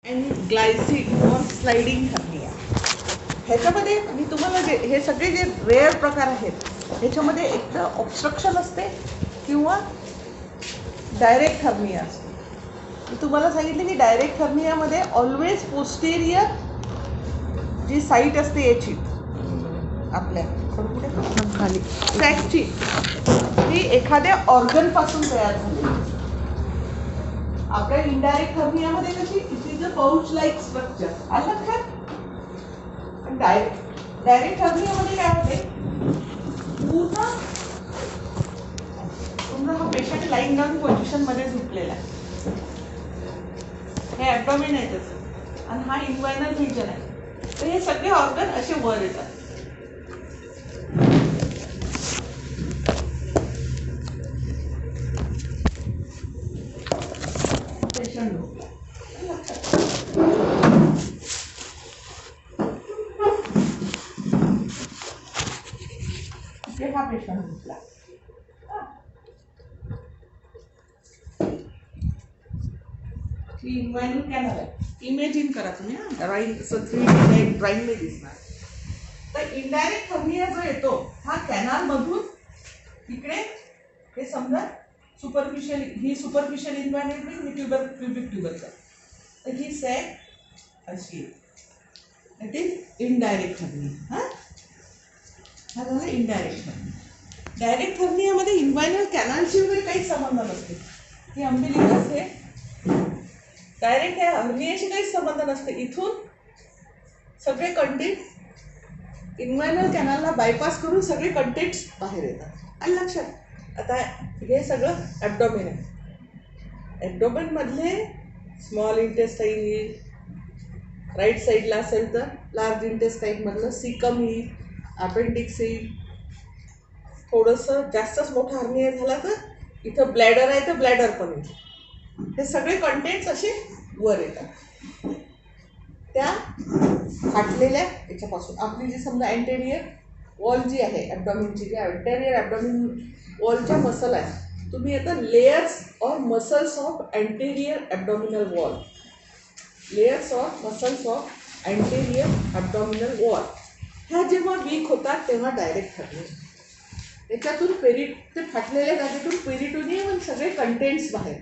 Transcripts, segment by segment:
And ग्लायसिड और sliding hernia. ह्याच्यामध्ये मी तुम्हाला हे सगळे जे रेअर प्रकार आहेत ह्याच्यामध्ये एक तर ऑब्स्ट्रक्शन असते किंवा डायरेक्ट हर्निया असते. मी तुम्हाला सांगितलं की डायरेक्ट हर्नियामध्ये ऑलवेज पोस्टेरियर जी साईट असते याची आपल्या खाली सॅकची ही एखाद्या ऑर्गनपासून तयार झाली. आपल्या इनडायरेक्ट हर्नियामध्ये कशी it is a pouch like structure आलं लक्षात. डायरेक्ट हर्नियामध्ये काय होते पूर्ण हा पेशंट लाईन डाऊन पोझिशन मध्ये झोपलेला आहे. हे ॲब्डॉमिन आहे त्याचं आणि हा इन्व्हायनल रिजन आहे. तर हे सगळे ऑर्गन असे वर येतात. पेशंट झोपला हा पेशंट झोपला. इन्व्हायरल कॅनल आहे. इमेजिन करा तुम्ही ड्रॉइंग ड्रॉइंगमध्ये दिसणार. तर इनडायरेक्ट हर्निया जो येतो हा कॅनल मधून इकडे हे समजा सुपरफिशियल इन्व्हायरमेंट ही क्युबिक ट्युबरचा. तर ही सॅक अशी इट इज इनडायरेक्ट हर्निया. हा झाला इनडायरेक्ट हर्निया. डायरेक्ट हर्नियामध्ये इन्व्हायरल कॅनलशी वगैरे काही संबंध नसते. ही अम्बिलिकस हे डायरेक्ट या हर्नियाशी काहीच संबंध नसते. इथून सगळे कंटेंट इन्व्हायरल कॅनलला बायपास करून सगळे कंटेंट्स बाहेर येतात. आणि लक्षात आता हे सगळं ॲब्डॉमिन आहे. ॲब्डॉमिन मधले स्मॉल इंटेस्टाईन येईल, राईट साईडला असेल तर लार्ज इंटेस्टाईन मधलं सिकम येईल, अपेंडिक्स येईल. थोडंसं जास्तच मोठा हर्निया झाला तर इथं ब्लॅडर आहे तर ब्लॅडर पण येईल. हे सगळे कंटेंट्स असे वर येतात. त्या फाटलेल्या याच्यापासून आपली जी समजा अँटेरियर वॉल जी आहे ॲब्डॉमिनची, जी अँटेरियर ॲब्डॉमिन वॉलच्या मसल आहे. तुम्ही आता layers or muscles of anterior abdominal wall, layers of muscles of anterior abdominal wall ह्या जेव्हा वीक होतात तेव्हा डायरेक्ट हर्निया. याच्यातून ते फाटलेल्या जागेतून पेरिटोनियम आणि सगळे कंटेंट्स बाहेर.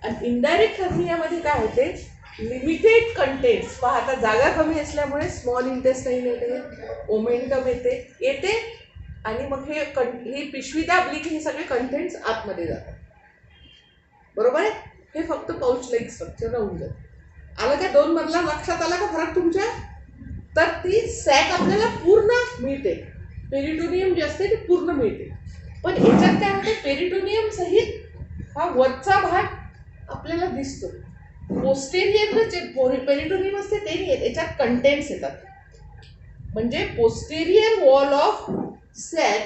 आणि इनडायरेक्ट हर्नियामध्ये काय होते लिमिटेड कंटेंट्स. पहा आता जागा कमी असल्यामुळे स्मॉल इंटेस्टाईन येते, ओमेंटम येते आणि मग ही पिशवी दाबली की हे सगळे कंटेंट्स आतमध्ये जातात. बरोबर आहे. हे फक्त पाऊच लाईक स्ट्रक्चर राहून जाते. आलं का दोन मधला लक्षात आला का फरक तुमच्या. तर ती सॅक आपल्याला पूर्ण मिळते. पेरिटोनियम जे असते ते पूर्ण मिळते. पण याच्यात काय होते पेरिटोनियम सहित हा वरचा भाग आपल्याला दिसतो. पोस्टेरियर जे पेरिटोनियम असते ते नाही येत, याच्यात कंटेंट्स येतात. म्हणजे posterior wall of sac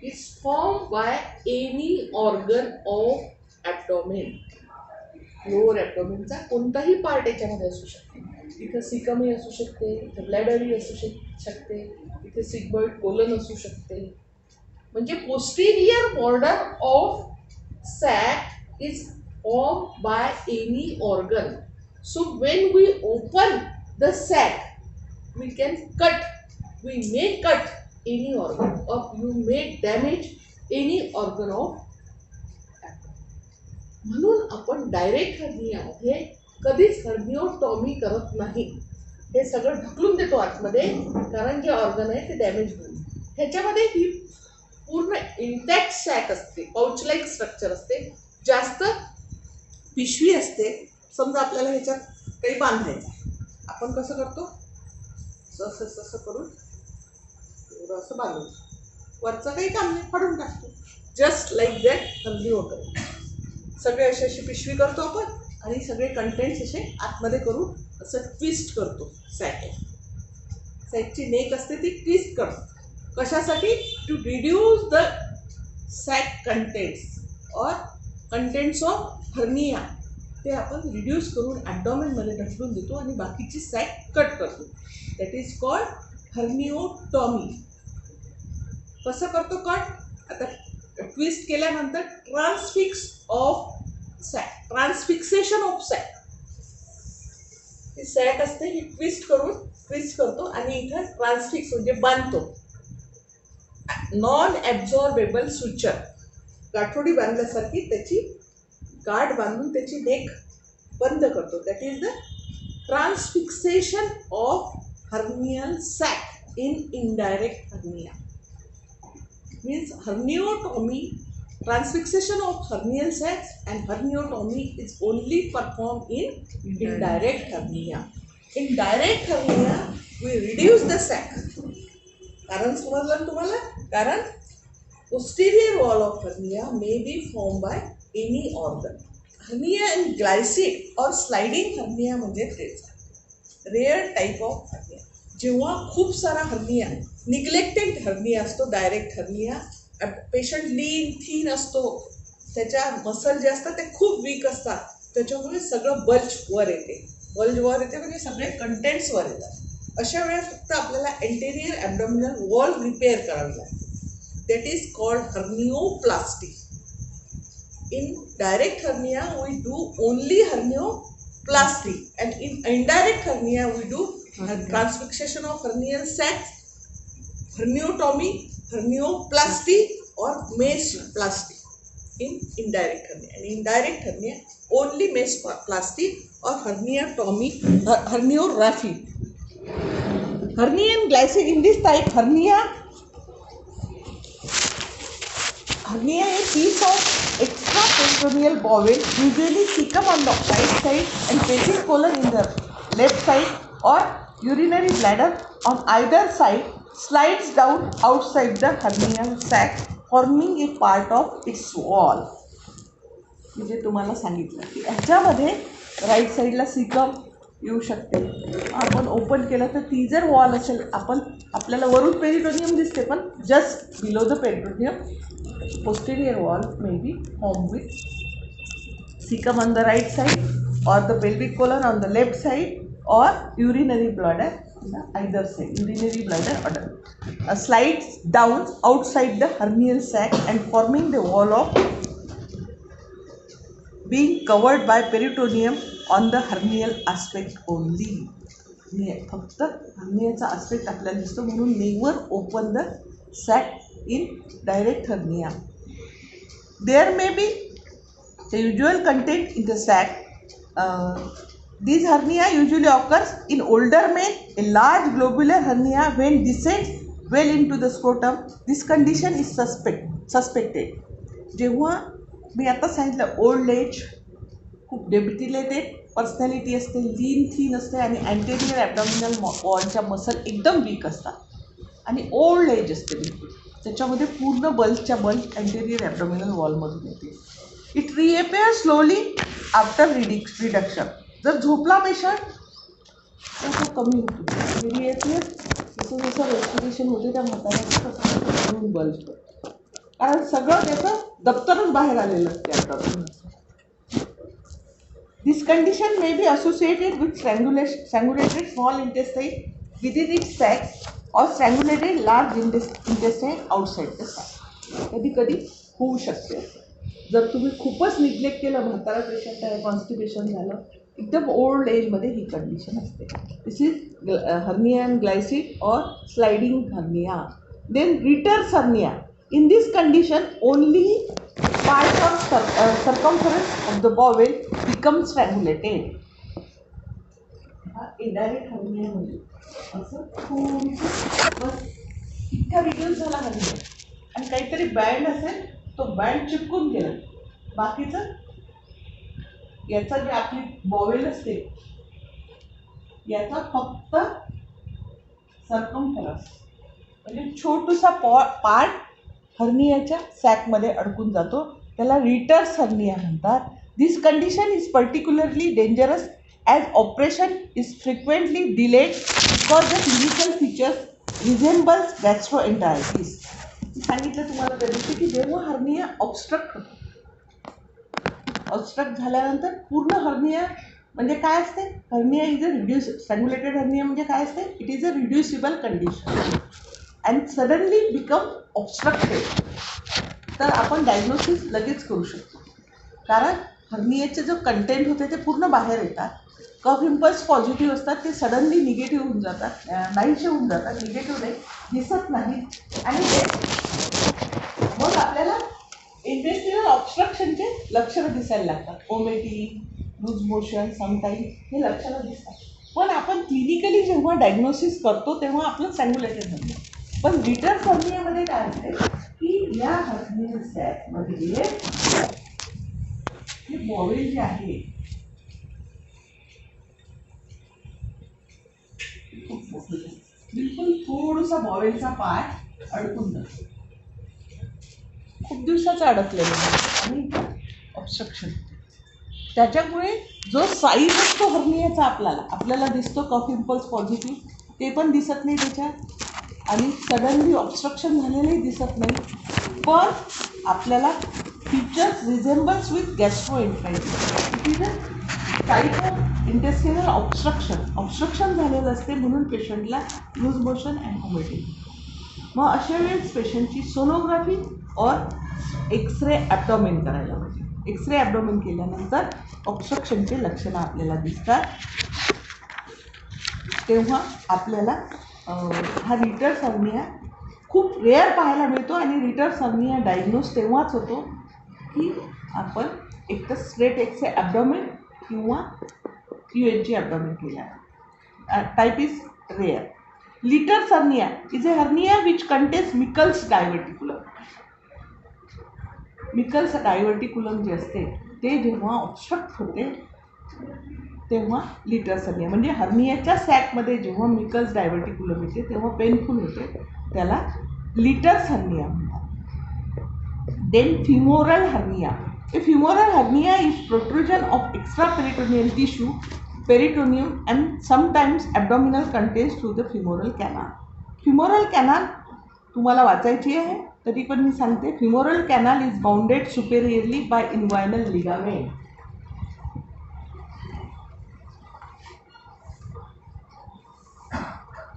is form by any organ of abdomen. Lower ॲब्डॉमिनचा कोणताही पार्ट याच्यामध्ये असू शकतो. इथं सिकमी असू शकते, इथं ब्लॅडरी असू शकते, इथे सिग्मॉइड कोलन असू शकते. म्हणजे posterior border of sac is formed by any organ. So when we open the sac, we may cut any organ or you may damage any organ of abdomen. म्हणून आपण डायरेक्ट हर्नियामध्ये कधीच हर्निओटॉमी करत नाही. हे सगळं ढकलून देतो आतमध्ये कारण जे ऑर्गन आहे ते डॅमेज होईल. ह्याच्यामध्ये ही पूर्ण इंटॅक्ट सॅक असते, पाउच लाईक स्ट्रक्चर असते, जास्त पिशवी असते. समजा आपल्याला ह्याच्यात काही बांधायचं, आपण कसं करतो असं करून असं बांधून वरचं काही काम नाही फाडून टाकतो. जस्ट लाईक दॅट हल्दी होतं. सगळे अशी पिशवी करतो आपण आणि सगळे कंटेंट्स असे आतमध्ये करून असं ट्विस्ट करतो. सॅकची नेक असते ती ट्विस्ट करतो. कशासाठी? To reduce the sac contents or contents of hernia. ते आपण रिड्यूस करून ॲब्डॉमिनमध्ये ढकलून देतो आणि बाकीची सॅक कट करतो. That is called herniotomy. कसं करतो कट? आता ट्विस्ट केल्यानंतर ट्रान्सफिक्सेशन ऑफ सॅक. ती सॅक असते ही ट्विस्ट करतो आणि इथं ट्रान्सफिक्स म्हणजे बांधतो. नॉन ॲब्झॉर्बेबल सुचर, गाठोडी बांधल्यासारखी त्याची गाठ बांधून त्याची नेक बंद करतो. That is the transfixation of hernial sac in indirect hernia. Means herniotomy, transfixation of hernial sacs and herniotomy is only performed in indirect hernia. In direct hernia we reduce the sac. कारण समजलं तुम्हाला? कारण posterior wall of hernia may be formed by any organ. Hernia and glycid or sliding hernia म्हणजे तेच rare type of hernia. जेव्हा खूप सारा hernia, neglected hernia असतो, direct hernia, patient लीन thin असतो, त्याच्या मसल जे असतात ते खूप वीक असतात, त्याच्यामुळे सगळं बल्ज वर येते म्हणजे सगळे कंटेंट्स वर येतात. अशा वेळेस फक्त आपल्याला एंटेरियर ॲब्डोमिनल वॉल रिपेअर करावी लागते. That is called hernioplasty. In direct hernia we do only hernoplasty, and in indirect hernia we do transfixation of hernial sacs, herniotomy, hernioplasty or meshplasty in indirect hernia. And in direct hernia only meshplasty or herniatomy, herniorrhaphy. Hernia and glycid. In this type hernia a piece of extra peritoneal bowel, usually cecum on the right side and pelvic colon in the left side, or urinary bladder on either side, slides down outside the hernial sac, forming a part of its wall. म्हणजे तुम्हाला सांगितलं की ह्याच्यामध्ये right साईडला सिकम येऊ शकते. आपण open केलं तर ती जर वॉल असेल, आपल्याला वरून पेरिटोनियम दिसते, पण just below the peritoneum posterior wall may be formed with cecum on the right side, or the pelvic colon on the left side, or urinary bladder on the either side. Urinary bladder slides down outside the hernial sac and forming the wall of being covered by peritoneum on the hernial aspect only. फक्त हर्नियाचा aspect आपल्याला दिसतो म्हणून never open the sac in direct hernia. There may be the usual content in the sac. This hernia usually occurs in older men. A large globular hernia when descends well into the scrotum. This condition is suspected. जेव्हा मी आता सांगितलं old age, खूप डेबिटिलेटेड personality असते, लीन thin असते आणि anterior ॲब्डॉमिनल वॉलच्या muscle एकदम weak असतात आणि ओल्ड एज असते, त्याच्यामध्ये पूर्ण बल्जच्या बल्ज अँटेरियर ॲब्डोमिनल वॉलमधून येते. It reappear slowly after reduction. जर झोपला पेशंट तर तो कमी होतो. रिअपेअर जसं रेस्पिरेशन होते त्या म्हाताऱ्याचं तसं बल्ज करतो, कारण सगळं त्याचं दप्तरच बाहेर आलेलं असते abdominal. This condition may be associated with strangulated small intestine within its sac or strangulated large intestine outside the sac. कधी कधी होऊ शकते. जर तुम्ही खूपच निग्लेक्ट केलं, म्हातारा पेशंट आहे, कॉन्स्टिपेशन झालं, एकदम ओल्ड एजमध्ये ही कंडिशन असते. दिस इज हर्निया अँड ग्लायसिड और sliding hernia. Then Richter's hernia. In this condition only part of circumference of the bowel becomes strangulated. Indirect hernia म्हणजे असं बस इतका रिड्यूस झाला हर्निया आणि काहीतरी बँड असेल, तो बँड चिपकून गेला, बाकीचं याचा जे आपली बॉवेल असते याचा फक्त सर्कमफरन्स म्हणजे छोटूसा पार्ट हर्नियाच्या सॅकमध्ये अडकून जातो, त्याला रिटर्स हर्निया म्हणतात. This condition is particularly dangerous as operation is frequently delayed because the clinical features resembles gastroenteritis. सांगितलं तुम्हाला त्या दिवशी की जेव्हा हर्निया ऑब्स्ट्रक्ट होतो, ऑब्स्ट्रक्ट झाल्यानंतर पूर्ण हर्निया म्हणजे काय असते, hernia is a strangulated hernia म्हणजे काय असते, it is a reducible condition and suddenly become obstructed. तर आपण डायग्नोसिस लगेच करू शकतो, कारण हर्नियाचे जो कंटेंट होते ते पूर्ण बाहेर येतात कफ इम्पल्स पॉझिटिव्ह असतात ते सडनली निगेटिव्ह होऊन जातात, नाहीसे होऊन जातात, निगेटिव्ह नाही, दिसत नाही. आणि ते मग आपल्याला इंटेस्टिनल ऑब्स्ट्रक्शनचे लक्षणं दिसायला लागतात. ओमेटिंग, लूज मोशन, समटाईम हे लक्षणं दिसतात. पण आपण क्लिनिकली जेव्हा डायग्नोसिस करतो तेव्हा आपलं स्ट्रँग्युलेशन होतं. पण रिटर्स हर्नियामध्ये काय असते की या हर्निया सॅकमध्ये हे बॉवेल जे आहे बिलकुल थोडासा बॉवेलचा पार्ट अडकून जातो, खूप दिवसाचं अडकलेलं आहे आणि ऑब्स्ट्रक्शन. त्याच्यामुळे जो साईज असतो हर्नियाचा आपल्याला दिसतो कफ इम्पल्स पॉझिटिव्ह, ते पण दिसत नाही त्याच्यात, आणि सडनली ऑब्स्ट्रक्शन झालेलंही दिसत नाही. पण आपल्याला features resembles with gastroenteritis. It is a type of intestinal obstruction झालेलं असते, म्हणून पेशंटला लूज मोशन अँड व्हॉमिटिंग. मग अशा वेळेस पेशंटची सोनोग्राफी और एक्सरे ॲब्डॉमेन करायला पाहिजे. एक्सरे ॲब्डॉमेन केल्यानंतर ऑब्स्ट्रक्शनचे लक्षणं आपल्याला दिसतात. तेव्हा आपल्याला हा रिटर्स हर्निया खूप रेअर पाहायला मिळतो. आणि रिटर्स हर्निया डायग्नोज तेव्हाच होतो की आपण एक तर स्ट्रेट एक्सरे ॲब्डॉमेन किंवा UNG ॲब्डॉमेन केला. Type is rare. Littre's hernia is a hernia which contains Meckel's diverticulum. Meckel's diverticulum जे असते ते जेव्हा ऑब्स्ट्रक्ट होते तेव्हा लिटर्स हर्निया, म्हणजे हर्नियाच्या सॅकमध्ये जेव्हा मिकल्स डायव्हर्टिकुलम येते तेव्हा पेनफुल होते, त्याला लिटर्स हर्निया म्हणतात. Then femoral hernia. A femoral hernia is protrusion of extraperitoneal tissue, peritoneum, and sometimes abdominal contents through the femoral canal. Femoral canal तुम्हाला वाचायची आहे तरी पण मी सांगते. Femoral canal is bounded superiorly by inguinal ligament.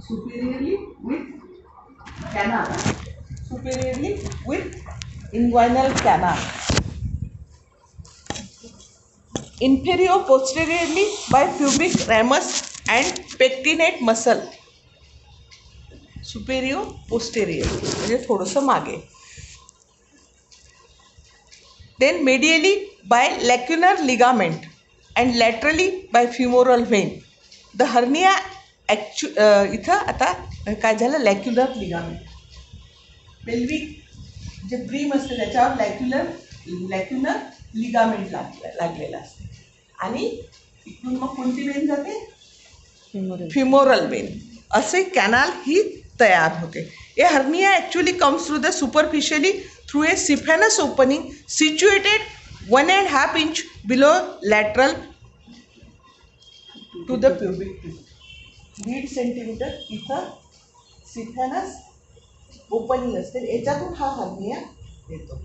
Superiorly with inguinal canal. Inferior posteriorly by pubic ramus and pectinate muscle. Superior posterior म्हणजे थोडंसं मागे. Then medially by lacunar ligament and laterally by femoral vein. The hernia इथं आता काय झालं, लॅक्युलर ligament, pelvic जे brim असते त्याच्यावर लॅक्युलर लिगामेंट लागलेला असते. आणि इकडून मग कोणती वेन जाते, फिमोरल वेन. असे कॅनाल ही तयार होते. A hernia actually comes through the superficially through a saphenous opening situated 1.5 inch below lateral to the pubic tube. 1.5 centimetre इथं सिफॅनस ओपनिंग असते, याच्यातून हा हर्निया येतो.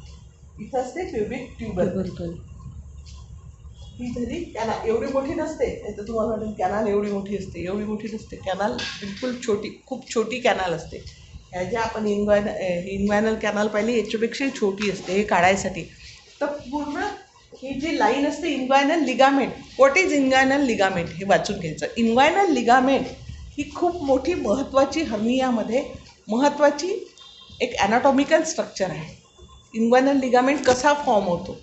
इथं असते प्युबिक ट्यूबरकल. ही झाली कॅनाल. एवढी मोठी नसते, तर तुम्हाला वाटेल कॅनाल एवढी मोठी असते, एवढी मोठी नसते. कॅनाल बिलकुल छोटी, खूप छोटी कॅनाल असते. ह्या ज्या आपण इन्ग्वायनल कॅनाल पाहिली याच्यापेक्षाही छोटी असते. हे काढायसाठी तर पूर्ण ही जी लाईन असते इन्ग्वायनल लिगामेंट. व्हॉट इज इन्ग्वायनल लिगामेंट हे वाचून घ्यायचं. इन्ग्वायनल लिगामेंट ही खूप मोठी महत्त्वाची हर्नियामध्ये महत्त्वाची एक ॲनाटॉमिकल स्ट्रक्चर आहे. इन्ग्वायनल लिगामेंट कसा फॉर्म होतो,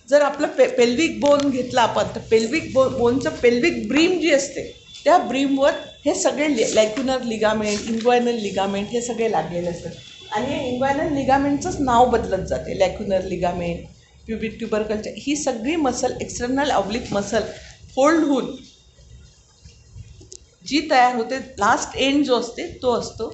जर आपलं पेल्विक बोन घेतला आपण तर पेल्विक बोनचं पेल्विक ब्रीम जी असते त्या ब्रीमवर हे सगळे लॅक्युनर लिगामेंट, इन्ग्वायनल लिगामेंट हे सगळे लागलेले असतात. आणि हे इन्ग्वायनल लिगामेंटचंच नाव बदलत जाते. लॅक्युनर लिगामेंट, प्युबिक ट्युबरकलच्या ही सगळी muscle, external oblique muscle fold होऊन जी तयार होते, लास्ट एंड जो असते तो असतो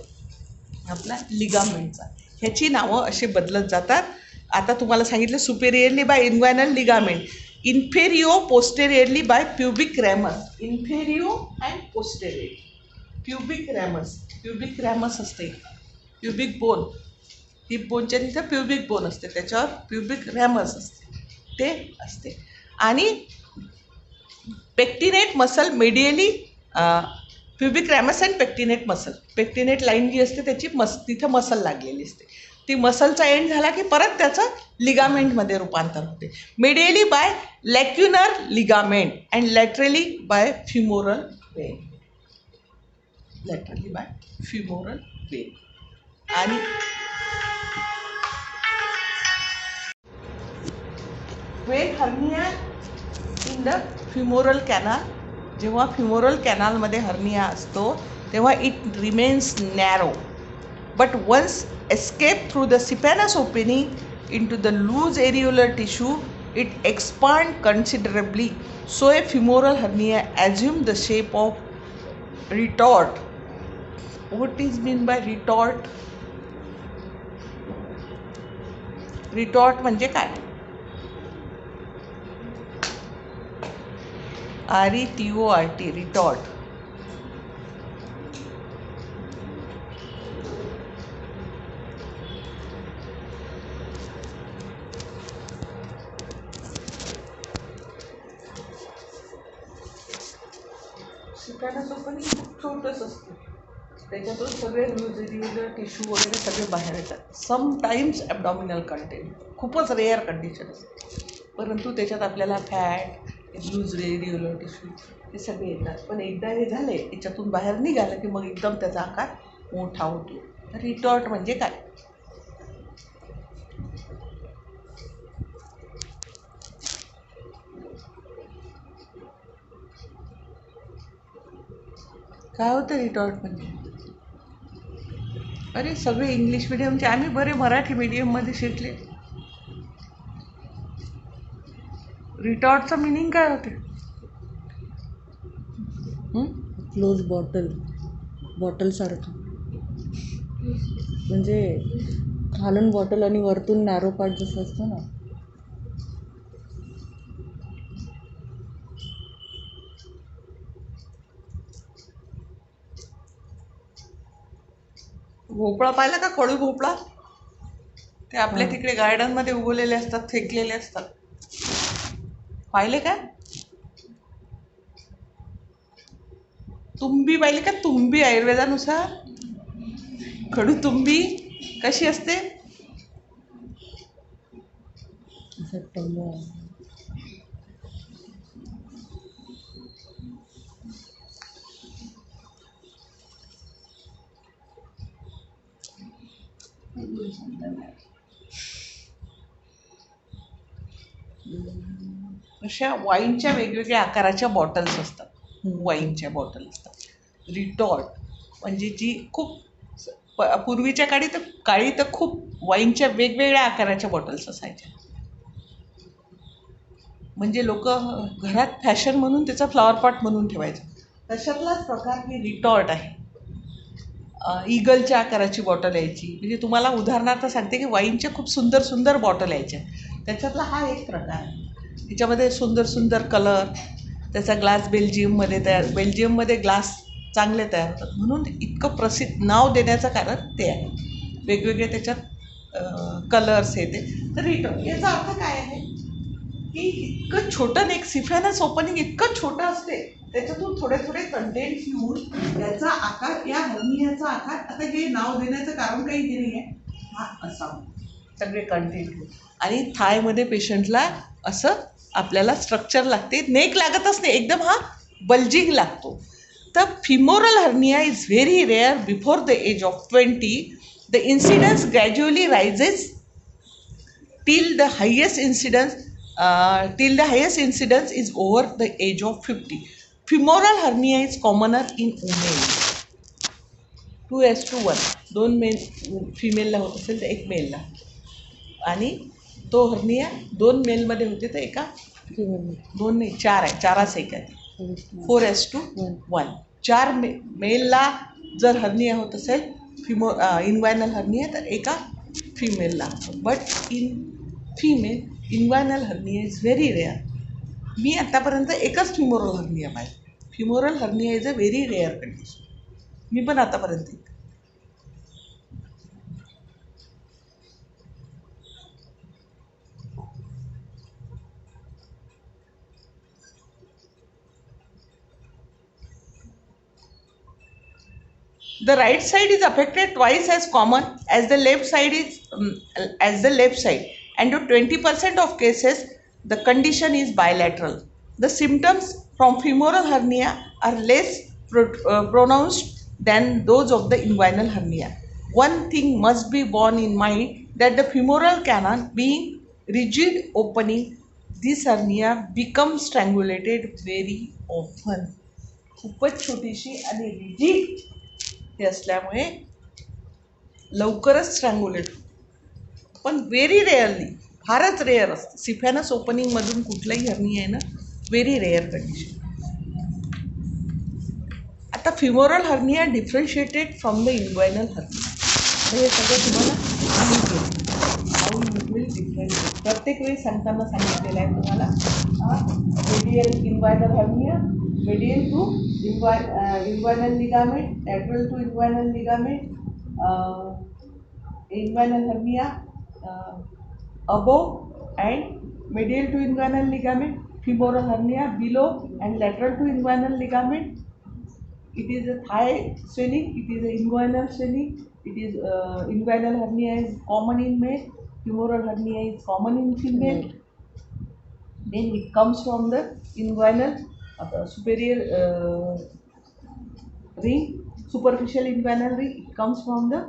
आपला लिगामेंटचा. ह्याची नावं अशी बदलत जातात. आता तुम्हाला सांगितलं superiorly by inguinal ligament, infero posteriorly by pubic ramus. Infero and posterior. Pubic ramus असते, प्युबिक बोन, हिप बोनच्या तिथं प्युबिक बोन असते, त्याच्यावर प्युबिक रॅमस असते, ते असते. आणि pectinate muscle medially, pubic ramus and pectinate muscle. Pectinate line जी असते त्याची तिथं मसल लागलेली असते, ती मसलचा एंड झाला की परत त्याचं लिगामेंटमध्ये रूपांतर होते. Medially by lacunar ligament and laterally by femoral vein. Laterally by femoral vein. आणि when hernia in the femoral canal. जेव्हा फिमोरल कॅनालमध्ये हर्निया असतो तेव्हा it remains narrow, but once escape through the Cyphanus opening into the loose areolar tissue, it expand considerably. So a femoral hernia assume the shape of retort. What is mean by retort? Retort म्हणजे काय? RETORT, retort. सिपॅनस opening खूप छोटंच असतं, त्याच्यातून सगळे लुझेरियुलर tissue वगैरे सगळे बाहेर येतात. समटाईम्स ॲबडॉमिनल कंटेंट, खूपच रेअर कंडिशन असते, परंतु त्याच्यात आपल्याला फॅट, लूज रेडियुलर टिश्यू हे सगळे येतात. पण एकदा हे झाले याच्यातून बाहेर निघालं की मग एकदम त्याचा आकार मोठा होतो. रिटॉर्ट म्हणजे काय? काय होतं रिटॉर्ट म्हणजे? अरे सगळे इंग्लिश मिडियमचे, आम्ही बरे मराठी मीडियममध्ये शिकले. रिटॉर्टचं मिनिंग काय होते? क्लोज बॉटल सारखं, म्हणजे खालून बॉटल आणि वरतून नॅरो पार्ट जसं असतं ना. भोपळा पाहिला का? कडू भोपळा, ते आपल्या तिकडे गार्डनमध्ये उगवलेले असतात, फेकलेले असतात, पाहिले का? तुंबी पाहिली का? तुंबी आयुर्वेदानुसार कडू तुंबी कशी असते? अशा वाईनच्या वेगवेगळ्या आकाराच्या बॉटल्स असतात, वाईनच्या बॉटल असतात. रिटॉर्ट म्हणजे जी खूप पूर्वीच्या काळी तर खूप वाईनच्या वेगवेगळ्या आकाराच्या बॉटल्स असायच्या. म्हणजे लोक घरात फॅशन म्हणून त्याचा फ्लॉवर पॉट म्हणून ठेवायचं. तशातलाच प्रकार ही रिटॉर्ट आहे. इगलच्या आकाराची बॉटल यायची. म्हणजे तुम्हाला उदाहरणार्थ सांगते की वाईनच्या खूप सुंदर सुंदर बॉटल यायच्या, त्याच्यातला हा एक प्रकार आहे. त्याच्यामध्ये सुंदर सुंदर कलर, त्याचा ग्लास बेल्जियममध्ये ग्लास चांगले तयार होतात, म्हणून इतकं प्रसिद्ध नाव देण्याचं कारण ते आहे. वेगवेगळे त्याच्यात कलर्स येते. तर रिटॉर्ट याचा अर्थ काय आहे की इतकं छोटं एक सिफॅनस ओपनिंग इतकं छोटं असते, त्याच्यातून थोडे थोडे कंटेंट घेऊन याचा आकार, या हर्नियाचा आकार, आता हे नाव देण्याचं कारण काही हे नाही आहे, हा असा सगळे कंटेंट घेऊन. आणि थायमध्ये पेशंटला असं आपल्याला स्ट्रक्चर लागते, नेक लागतच नाही, एकदम हा बल्जिंग लागतो. तर femoral hernia is very rare before the age of 20. The incidence gradually rises till the highest incidence is over the age of 50. Femoral hernia is commoner in women. 2:1, 2 mail फिमेलला होत असेल तर 1 मेलला, आणि तो हर्निया 2 मेलमध्ये होते तर एका 2 नाही 4 आहे, 4 एक आहे, 4:1. 4 मेलला जर हर्निया होत असेल इन्वायनल हर्निया तर एका फिमेलला. But in female inguinal hernia is very rare. मी आतापर्यंत एकच फिमोरल हर्निया पाहिजे. Femoral hernia is a very rare condition. मी पण आतापर्यंत. The right side is affected twice as common as the left side is as the left side, and in 20% of cases the condition is bilateral. The symptoms from femoral hernia are less pronounced than those of the inguinal hernia. One thing must be borne in mind that the femoral canal being rigid opening, this hernia becomes strangulated very often. खूपच छोटीशी आणि rigid ते असल्यामुळे लवकरच स्ट्रँग्युलेट, पण very rarely, फारच rare असतं. सिफॅनस ओपनिंगमधून कुठलाही हर्निया आहे ना, व्हेरी रेअर कंडिशन. आता femoral hernia differentiated from the inguinal hernia, हे सगळं तुम्हाला माहिती आहे. हाऊ यू विल डिफरन्शिएट प्रत्येक वेळी सांगताना सांगितलेलं आहे तुम्हाला. Medial inguinal hernia, medial to inguinal ligament, lateral to inguinal ligament, inguinal hernia above and medial to inguinal ligament, femoral hernia below and lateral to inguinal ligament. It is a thigh swelling, it is a inguinal swelling, it is inguinal hernia is common in male, femoral hernia is common in female. Then it comes from the inguinal superior ring, superficial inguinal ring. It comes from the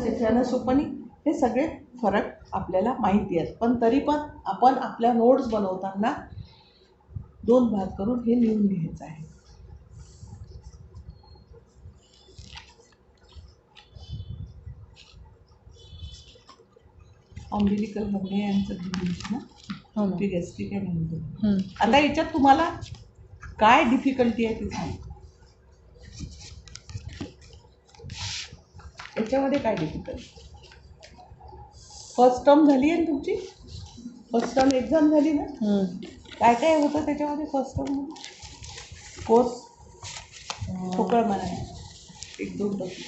saphenous opening. हे सगळे फरक आपल्याला माहिती आहेत, पण तरी पण आपण आपल्या नोट्स बनवताना 2 भाग करून हे लिहून घ्यायचं आहे. अम्बिलिकल हर्निया यांचं डिफिनेशन गॅस्ट्रिक आहे म्हणतो. आता याच्यात तुम्हाला काय डिफिकल्टी आहे ती सांग. याच्यामध्ये काय डिफिकल्टी? फर्स्ट टर्म झाली आहे तुमची, फर्स्ट टर्म एक्झाम झाली ना. काय काय होतं त्याच्यामध्ये फर्स्ट टर्ममध्ये? कोर्स ठोकळ म्हणा 1-2 टक्के.